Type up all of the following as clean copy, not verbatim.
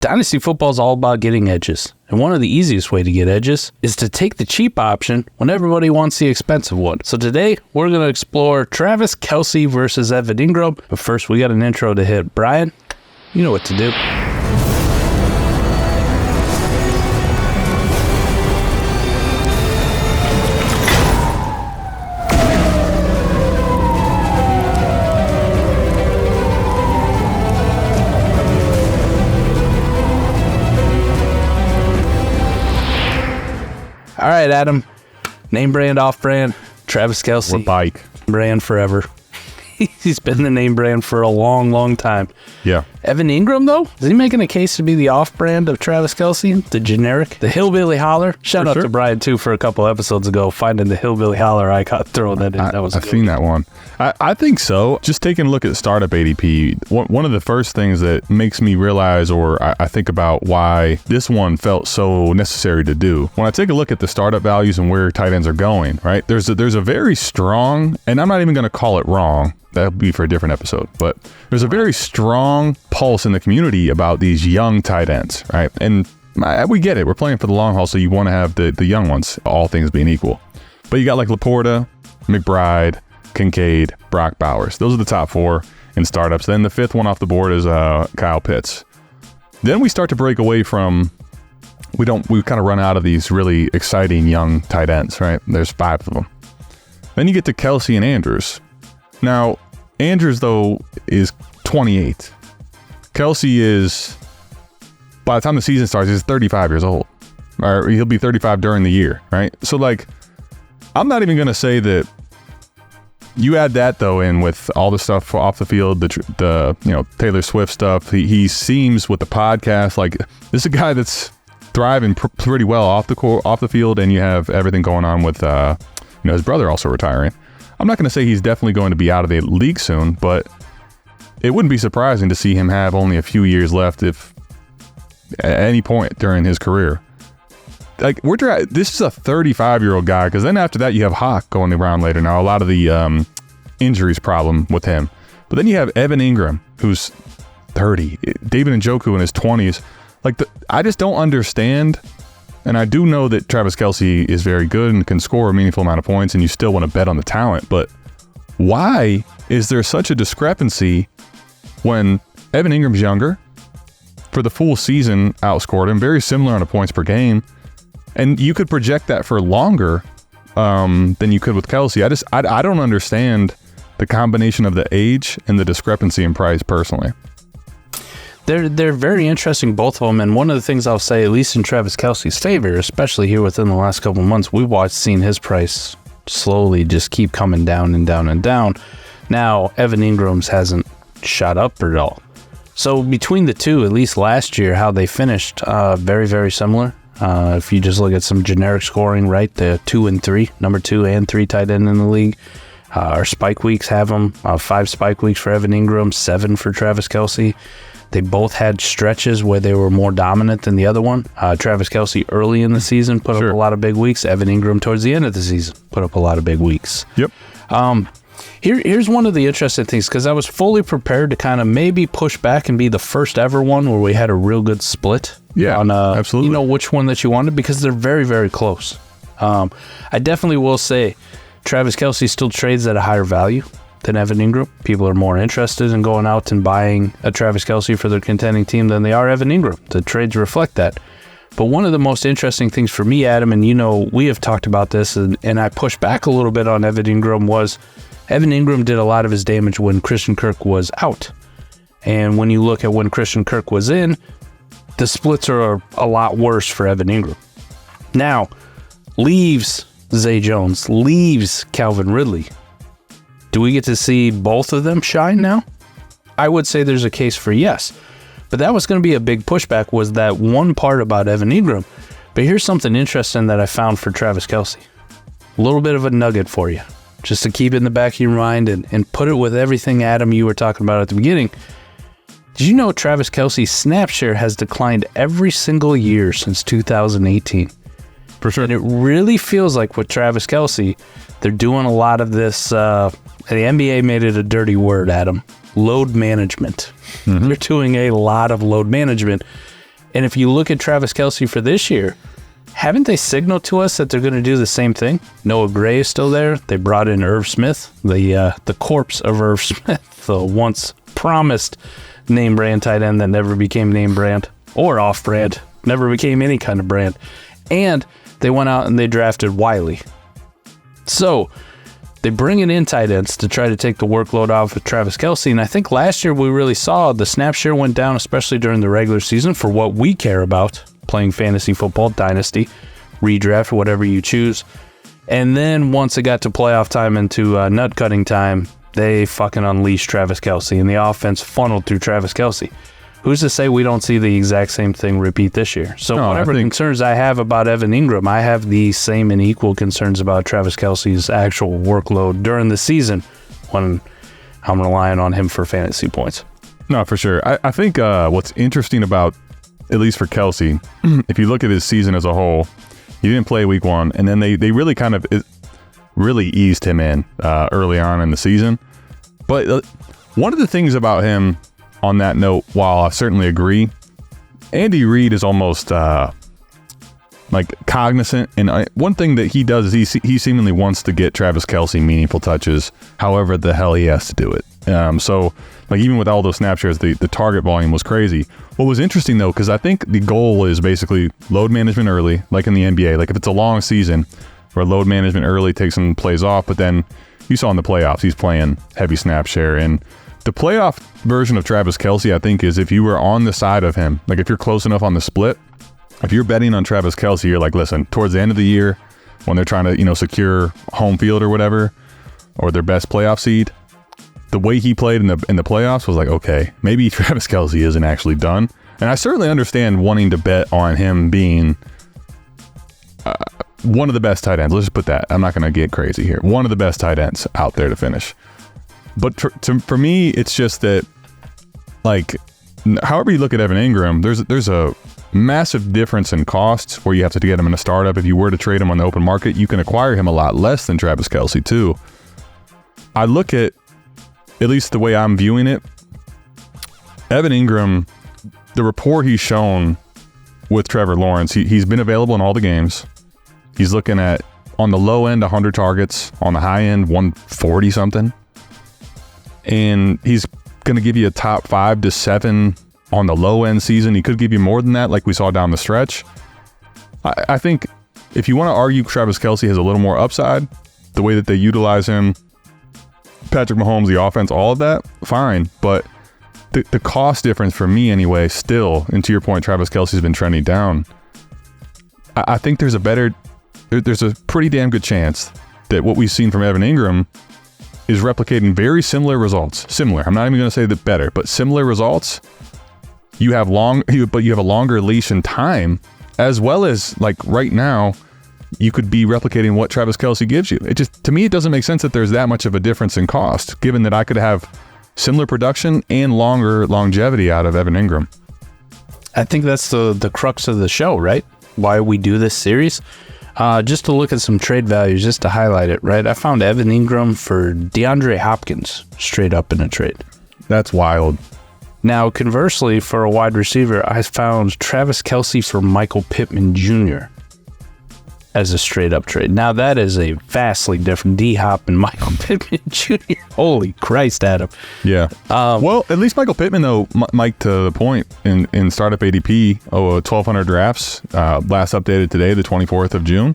Dynasty football is all about getting edges, and one of the easiest way to get edges is to take the cheap option when everybody wants the expensive one. So today, we're going to explore Travis Kelce versus Evan Engram, but first we got an intro to hit. Brian, you know what to do. All right, Adam. Name brand, off brand. Travis Kelce. We're bike. Brand forever. He's been the name brand for a long, long time. Yeah. Evan Engram, though? Is he making a case to be the off brand of Travis Kelce? The generic? The hillbilly holler? Shout out to Brian, too, for a couple episodes ago, finding the hillbilly holler icon, throwing that in. I've seen that one. I think so. Just taking a look at startup ADP, one of the first things that makes me realize, or I think about why this one felt so necessary to do. When I take a look at the startup values and where tight ends are going, right? There's a very strong, and I'm not even going to call it wrong. That'll be for a different episode. But there's a very strong pulse in the community about these young tight ends, right? And we get it. We're playing for the long haul, so you want to have the young ones, all things being equal. But you got like Laporta, McBride, Kincaid, Brock Bowers. Those are the top four in startups. Then the fifth one off the board is Kyle Pitts. Then we start to break away from, we kind of run out of these really exciting young tight ends, right? There's 5 of them. Then you get to Kelce and Andrews. Now, Andrews, though, is 28. Kelce is, by the time the season starts, he's 35 years old. Or he'll be 35 during the year, right? So, like, I'm not even going to say that you add that, though, in with all the stuff off the field, the Taylor Swift stuff. He seems with the podcast, like, this is a guy that's thriving pretty well off the field, and you have everything going on with, his brother also retiring. I'm not going to say he's definitely going to be out of the league soon, but it wouldn't be surprising to see him have only a few years left if at any point during his career. Like, this is a 35-year-old guy, because then after that you have Hawk going around later. Now, a lot of the injuries problem with him. But then you have Evan Engram, who's 30. David Njoku in his 20s. Like, I just don't understand. And I do know that Travis Kelce is very good and can score a meaningful amount of points, and you still want to bet on the talent. But why is there such a discrepancy when Evan Ingram's younger, for the full season outscored him, very similar on a points per game, and you could project that for longer than you could with Kelce? I don't understand the combination of the age and the discrepancy in price personally. They're very interesting, both of them. And one of the things I'll say, at least in Travis Kelce's favor, especially here within the last couple of months, we've seen his price slowly just keep coming down and down and down. Now, Evan Ingram's hasn't shot up at all. So between the two, at least last year, how they finished, very, very similar. If you just look at some generic scoring, right, the 2 and 3, number 2 and 3 tight end in the league. Our spike weeks have them, 5 spike weeks for Evan Engram, 7 for Travis Kelce. They both had stretches where they were more dominant than the other one. Travis Kelce early in the season put up a lot of big weeks. Evan Engram towards the end of the season put up a lot of big weeks. Yep. Here's one of the interesting things, because I was fully prepared to kind of maybe push back and be the first ever one where we had a real good split. Yeah, on absolutely. Which one that you wanted, because they're very, very close. I definitely will say Travis Kelce still trades at a higher value than Evan Engram. People are more interested in going out and buying a Travis Kelce for their contending team than they are Evan Engram. The trades reflect that. But one of the most interesting things for me, Adam, and we have talked about this, and I pushed back a little bit on Evan Engram, was Evan Engram did a lot of his damage when Christian Kirk was out. And when you look at when Christian Kirk was in, the splits are a lot worse for Evan Engram. Now, leaves Zay Jones, leaves Calvin Ridley. Do we get to see both of them shine now? I would say there's a case for yes. But that was going to be a big pushback, was that one part about Evan Engram. But here's something interesting that I found for Travis Kelce. A little bit of a nugget for you, just to keep it in the back of your mind and put it with everything, Adam, you were talking about at the beginning. Did you know Travis Kelce's snap share has declined every single year since 2018? For sure. And it really feels like with Travis Kelce, they're doing a lot of this, the NBA made it a dirty word, Adam, load management. Mm-hmm. They're doing a lot of load management. And if you look at Travis Kelce for this year, haven't they signaled to us that they're going to do the same thing? Noah Gray is still there. They brought in Irv Smith, the corpse of Irv Smith, the once promised name brand tight end that never became name brand or off brand, never became any kind of brand. And they went out and they drafted Wiley. So they bring in tight ends to try to take the workload off of Travis Kelce. And I think last year we really saw the snap share went down, especially during the regular season for what we care about, playing fantasy football, Dynasty, redraft, whatever you choose. And then once it got to playoff time into nut cutting time, they fucking unleashed Travis Kelce and the offense funneled through Travis Kelce. Who's to say we don't see the exact same thing repeat this year? So whatever concerns I have about Evan Engram, I have the same and equal concerns about Travis Kelce's actual workload during the season when I'm relying on him for fantasy points. No, for sure. I think what's interesting about, at least for Kelce, if you look at his season as a whole, he didn't play week 1, and then they really kind of really eased him in early on in the season. But one of the things about him, on that note, while I certainly agree, Andy Reid is almost like cognizant, and one thing that he does is he seemingly wants to get Travis Kelce meaningful touches, however the hell he has to do it. So like even with all those snap shares, the target volume was crazy. What was interesting though, because I think the goal is basically load management early, like in the NBA. Like if it's a long season where load management early takes some plays off, but then you saw in the playoffs he's playing heavy snap share. And the playoff version of Travis Kelce, I think, is if you were on the side of him, like if you're close enough on the split, if you're betting on Travis Kelce, you're like, listen, towards the end of the year when they're trying to, secure home field or whatever, or their best playoff seed, the way he played in the playoffs was like, okay, maybe Travis Kelce isn't actually done. And I certainly understand wanting to bet on him being one of the best tight ends. Let's just put that. I'm not going to get crazy here. One of the best tight ends out there to finish. But for me, it's just that, like, however you look at Evan Engram, there's a massive difference in costs where you have to get him in a startup. If you were to trade him on the open market, you can acquire him a lot less than Travis Kelce too. I look at least the way I'm viewing it, Evan Engram, the rapport he's shown with Trevor Lawrence, he's been available in all the games. He's looking at, on the low end, 100 targets, on the high end, 140 something. And he's going to give you a top 5 to 7 on the low end season. He could give you more than that, like we saw down the stretch. I think if you want to argue Travis Kelce has a little more upside, the way that they utilize him, Patrick Mahomes, the offense, all of that, fine. But the cost difference for me anyway, still, and to your point, Travis Kelce's been trending down. I think there's a pretty damn good chance that what we've seen from Evan Engram is replicating very similar results. Similar. I'm not even going to say that better, but similar results. You have a longer leash in time, as well as, like, right now, you could be replicating what Travis Kelce gives you. It just, to me, it doesn't make sense that there's that much of a difference in cost, given that I could have similar production and longer longevity out of Evan Engram. I think that's the crux of the show, right? Why we do this series. Just to look at some trade values, just to highlight it, right? I found Evan Engram for DeAndre Hopkins straight up in a trade. That's wild. Now, conversely, for a wide receiver, I found Travis Kelce for Michael Pittman Jr. as a straight up trade. Now, that is a vastly different D-Hop and Michael Pittman Jr. Holy Christ, Adam. Yeah. Well, at least Michael Pittman, though, Mike, to the point, in startup ADP, 1,200 drafts, last updated today, the 24th of June.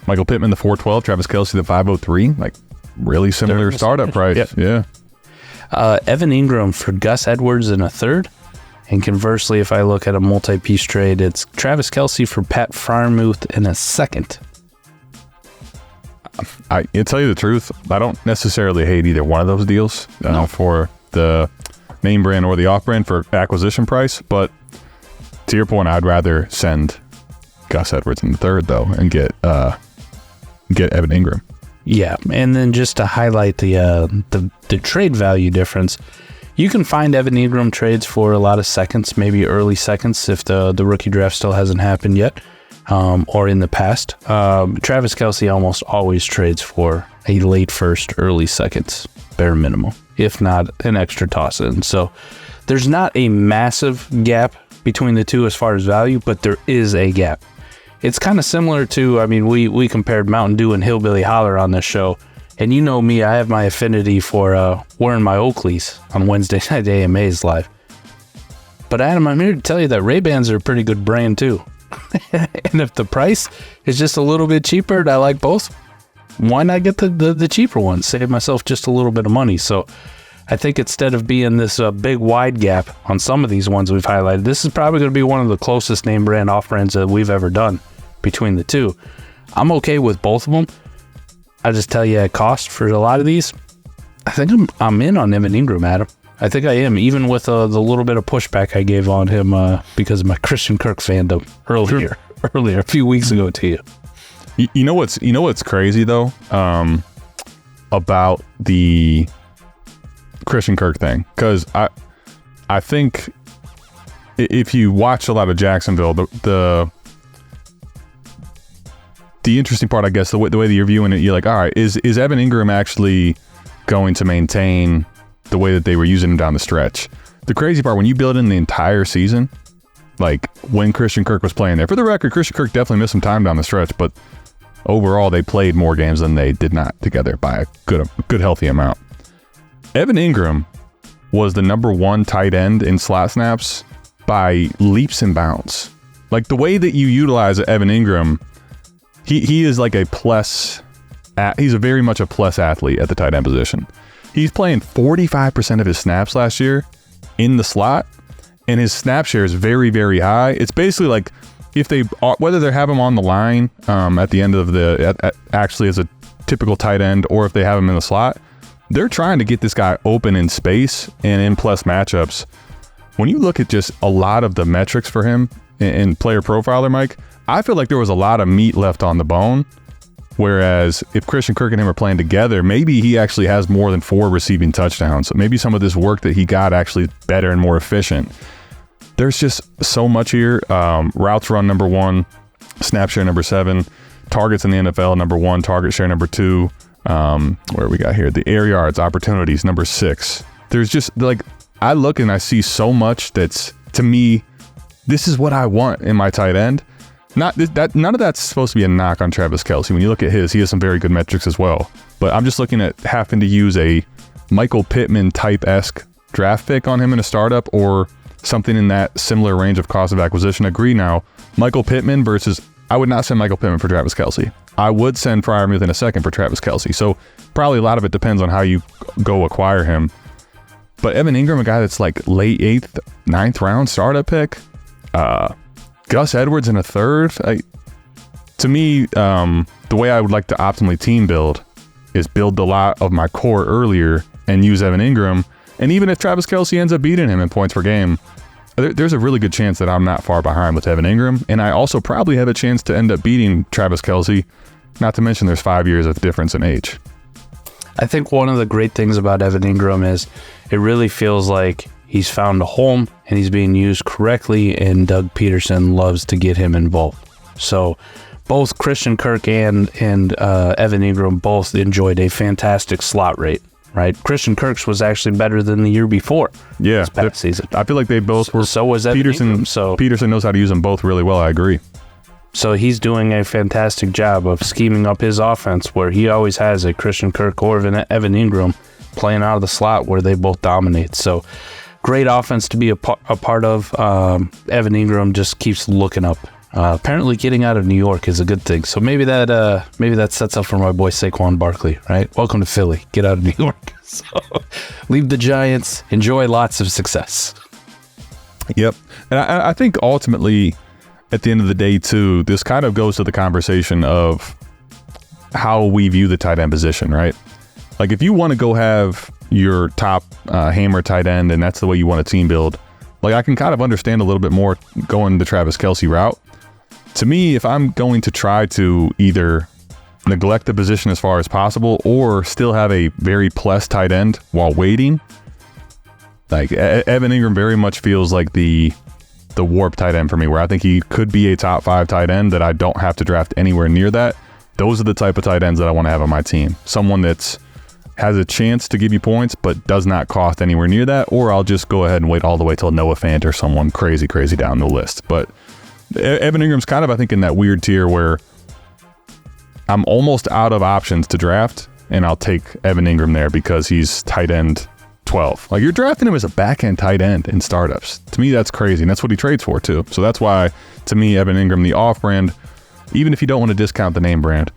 Michael Pittman, the 412, Travis Kelce, the 503. Like, really similar startup price. Yep. Yeah. Evan Engram for Gus Edwards in a third. And conversely, if I look at a multi-piece trade, it's Travis Kelce for Pat Freiermuth in a second. I'll tell you the truth, I don't necessarily hate either one of those deals for the name brand or the off brand for acquisition price. But to your point, I'd rather send Gus Edwards in the third, though, and get Evan Engram. Yeah, and then just to highlight the trade value difference, you can find Evan Engram trades for a lot of seconds, maybe early seconds if the rookie draft still hasn't happened yet, or in the past. Travis Kelce almost always trades for a late first, early seconds, bare minimum, if not an extra toss in. So there's not a massive gap between the two as far as value, but there is a gap. It's kind of similar to, I mean, we compared Mountain Dew and Hillbilly Holler on this show. And you know me, I have my affinity for wearing my Oakleys on Wednesday night AMAs live. But Adam, I'm here to tell you that Ray-Bans are a pretty good brand too. And if the price is just a little bit cheaper and I like both, why not get the cheaper ones? Save myself just a little bit of money. So I think instead of being this big wide gap on some of these ones we've highlighted, this is probably going to be one of the closest name brand off-brands that we've ever done between the two. I'm okay with both of them. I just tell you at cost for a lot of these, I think I'm in on Evan Engram, Adam. I think I am, even with the little bit of pushback I gave on him because of my Christian Kirk fandom earlier, a few weeks ago to you. You know what's crazy though about the Christian Kirk thing, because I think if you watch a lot of Jacksonville, the interesting part, I guess, the way that you're viewing it, you're like, all right, is Evan Engram actually going to maintain the way that they were using him down the stretch? The crazy part, when you build in the entire season, like when Christian Kirk was playing there, for the record, Christian Kirk definitely missed some time down the stretch, but overall they played more games than they did not together by a good healthy amount. Evan Engram was the number 1 tight end in slot snaps by leaps and bounds. Like the way that you utilize Evan Engram, he is like a plus. He's a very much a plus athlete at the tight end position. He's playing 45% of his snaps last year in the slot, and his snap share is very, very high. It's basically like if they, whether they have him on the line at the end of actually as a typical tight end, or if they have him in the slot, they're trying to get this guy open in space and in plus matchups. When you look at just a lot of the metrics for him in player profiler, Mike, I feel like there was a lot of meat left on the bone. Whereas if Christian Kirk and him are playing together, maybe he actually has more than 4 receiving touchdowns. So maybe some of this work that he got actually better and more efficient. There's just so much here. Routes run number 1, snap share number 7, targets in the NFL number 1, target share number 2. Where we got here, the air yards opportunities number 6. There's just like, I look and I see so much that's, to me, this is what I want in my tight end. None of that's supposed to be a knock on Travis Kelce. When you look at he has some very good metrics as well. But I'm just looking at having to use a Michael Pittman type-esque draft pick on him in a startup, or something in that similar range of cost of acquisition. Agree now, Michael Pittman versus, I would not send Michael Pittman for Travis Kelce. I would send Freiermuth in a second for Travis Kelce. So probably a lot of it depends on how you go acquire him. But Evan Engram, a guy that's like late 8th, 9th round startup pick. Gus Edwards in a 3rd. To me, the way I would like to optimally team build is build a lot of my core earlier and use Evan Engram. And even if Travis Kelce ends up beating him in points per game, there's a really good chance that I'm not far behind with Evan Engram. And I also probably have a chance to end up beating Travis Kelce, not to mention there's 5 years of difference in age. I think one of the great things about Evan Engram is it really feels like he's found a home and he's being used correctly, and Doug Peterson loves to get him involved. So both Christian Kirk and Evan Engram both enjoyed a fantastic slot rate, right? Christian Kirk's was actually better than the year before. Yeah, this past season. I feel like they both were. So was Evan Engram. So Peterson knows how to use them both really well. I agree. So he's doing a fantastic job of scheming up his offense, where he always has a Christian Kirk or Evan Engram playing out of the slot where they both dominate. So great offense to be a part of. Evan Engram just keeps looking up. Apparently getting out of New York is a good thing. So maybe that sets up for my boy Saquon Barkley, right? Welcome to Philly. Get out of New York. So leave the Giants. Enjoy lots of success. Yep. And I think ultimately, at the end of the day, too, this kind of goes to the conversation of how we view the tight end position, right? Like if you want to go have your top hammer tight end and that's the way you want a team build, like I can kind of understand a little bit more going the Travis Kelce route. To me, if I'm going to try to either neglect the position as far as possible or still have a very plus tight end while waiting, like Evan Engram very much feels like the warp tight end for me, where I think he could be a top 5 tight end that I don't have to draft anywhere near that. Those are the type of tight ends that I want to have on my team. Someone that's has a chance to give you points, but does not cost anywhere near that, or I'll just go ahead and wait all the way till Noah Fant or someone crazy down the list. But Evan Ingram's kind of, I think, in that weird tier where I'm almost out of options to draft, and I'll take Evan Engram there because he's tight end 12. Like, you're drafting him as a back-end tight end in startups. To me, that's crazy, and that's what he trades for, too. So that's why, to me, Evan Engram, the off-brand, even if you don't want to discount the name brand,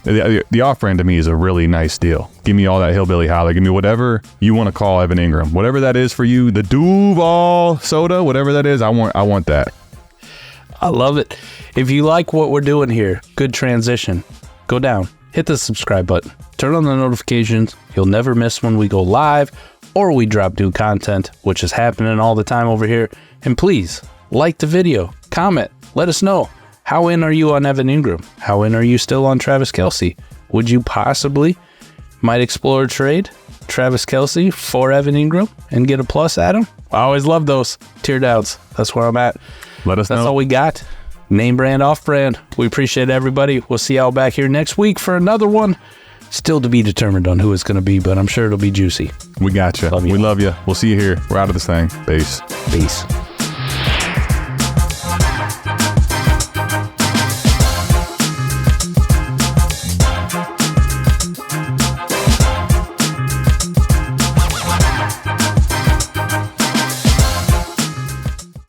the off-brand to me is a really nice deal. Give me all that hillbilly holler. Give me whatever you want to call Evan Engram. Whatever that is for you, the Duval soda, whatever that is, I want that. I love it. If you like what we're doing here, good transition. Go down, hit the subscribe button, turn on the notifications. You'll never miss when we go live or we drop new content, which is happening all the time over here. And please, like the video, comment, let us know. How in are you on Evan Engram? How in are you still on Travis Kelce? Would you possibly might explore a trade, Travis Kelce for Evan Engram, and get a plus at him? I always love those tear downs. That's where I'm at. Let us know. That's all we got. Name brand, off brand. We appreciate everybody. We'll see y'all back here next week for another one. Still to be determined on who it's going to be, but I'm sure it'll be juicy. We got you. We love you. We'll see you here. We're out of this thing. Peace.